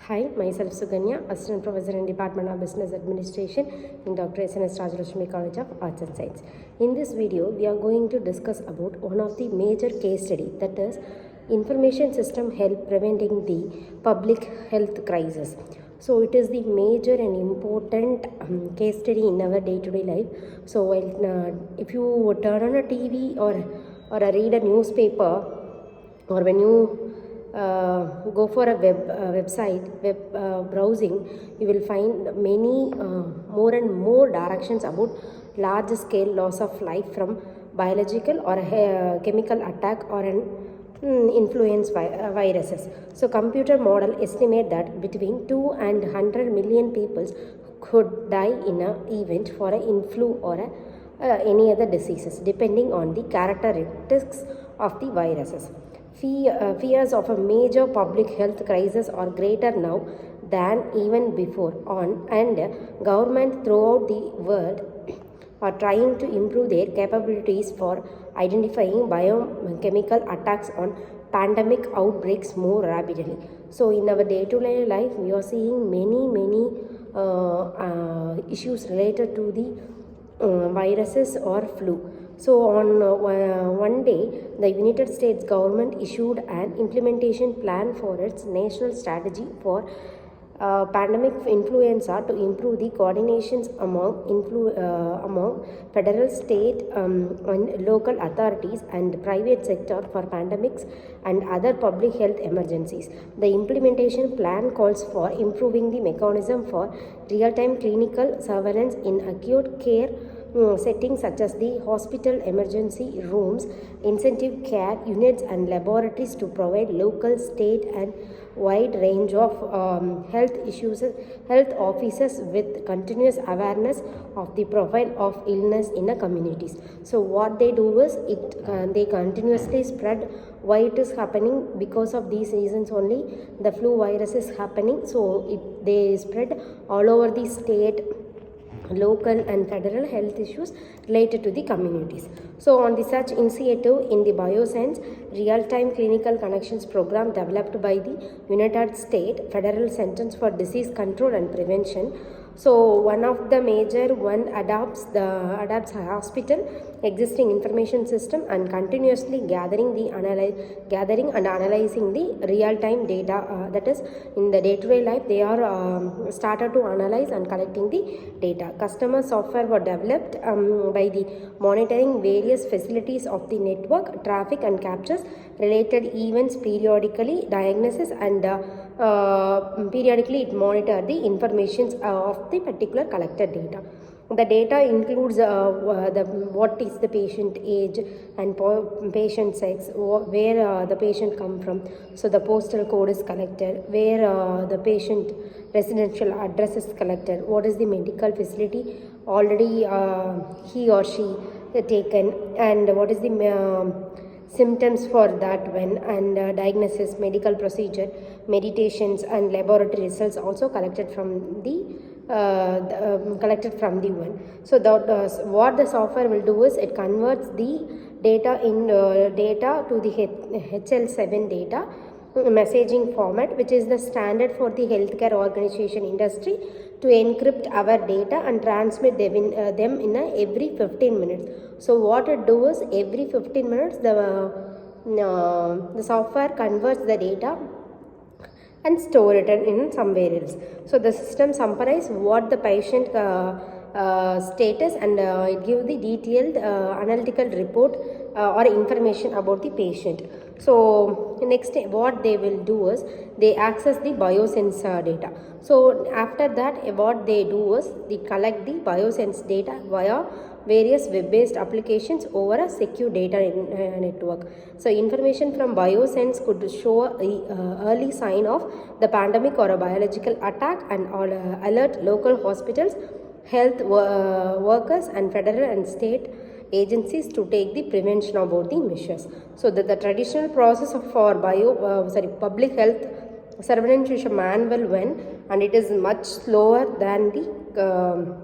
Hi, myself Suganya, Assistant Professor in Department of Business Administration in Dr. S.N.S. Rajalakshmi College of Arts and Science. In this video, we are going to discuss about one of the major case study, that is information system help preventing the public health crisis. So it is the major and important case study in our day-to-day life. So if you turn on a TV or read a newspaper, or when you go for a web browsing, you will find many more and more directions about large scale loss of life from biological or a chemical attack or an influence viruses. So computer model estimate that between 2 and 100 million people could die in an event for an influ or any other diseases depending on the characteristics of the viruses. Fears of a major public health crisis are greater now than even before on, and government throughout the world are trying to improve their capabilities for identifying biochemical attacks on pandemic outbreaks more rapidly. So in our day-to-day life, we are seeing many issues related to the viruses or flu. So on one day, the United States government issued an implementation plan for its national strategy for pandemic influenza to improve the coordinations among federal, state, and local authorities and private sector for pandemics and other public health emergencies. The implementation plan calls for improving the mechanism for real-time clinical surveillance in acute care settings such as the hospital emergency rooms, intensive care units, and laboratories to provide local, state, and wide range of health officers with continuous awareness of the profile of illness in the communities. So what they do is they continuously spread why it is happening. Because of these reasons only the flu virus is happening. So they spread all over the state, local and federal health issues related to the communities. So on the such initiative in the bioscience real-time clinical connections program developed by the United States Federal Centers for Disease Control and Prevention. So one of the major one adopts hospital existing information system and continuously gathering and analyzing the real-time data. That is, in the day-to-day life, they are started to analyze and collecting the data. Customer software were developed by the monitoring various facilities of the network, traffic, and captures related events periodically, diagnosis, and periodically it monitor the informations of the particular collected data. The data includes what is the patient age and patient sex, where the patient come from. So the postal code is collected, where the patient residential address is collected, what is the medical facility already he or she taken, and what is the symptoms for that when, and diagnosis, medical procedure, meditations, and laboratory results also collected from the one. So what the software will do is it converts the data to the HL7 data messaging format, which is the standard for the healthcare organization industry, to encrypt our data and transmit them in every 15 minutes. So what it do is every 15 minutes the software converts the data and store it in somewhere else. So the system summarizes what the patient status, and it gives the detailed analytical report or information about the patient. So next what they will do is they access the biosensor data. So after that what they do is they collect the biosense data via various web-based applications over a secure data network. So information from biosense could show a early sign of the pandemic or a biological attack and alert local hospitals, health workers, and federal and state agencies to take the prevention about the measures. So that the traditional process for public health surveillance is a manual one, and it is much slower than the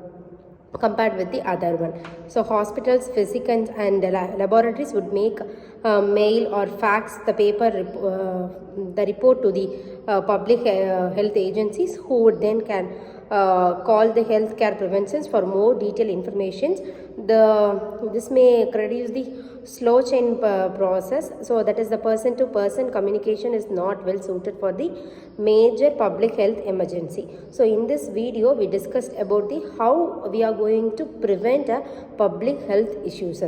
compared with the other one. So hospitals, physicians and laboratories would make mail or fax the the report to the public health agencies, who would then can call the healthcare preventions for more detailed information. This may reduce the slow chain process, so that is the person to person communication is not well suited for the major public health emergency. So in this video we discussed about the how we are going to prevent public health issues.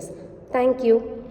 Thank you.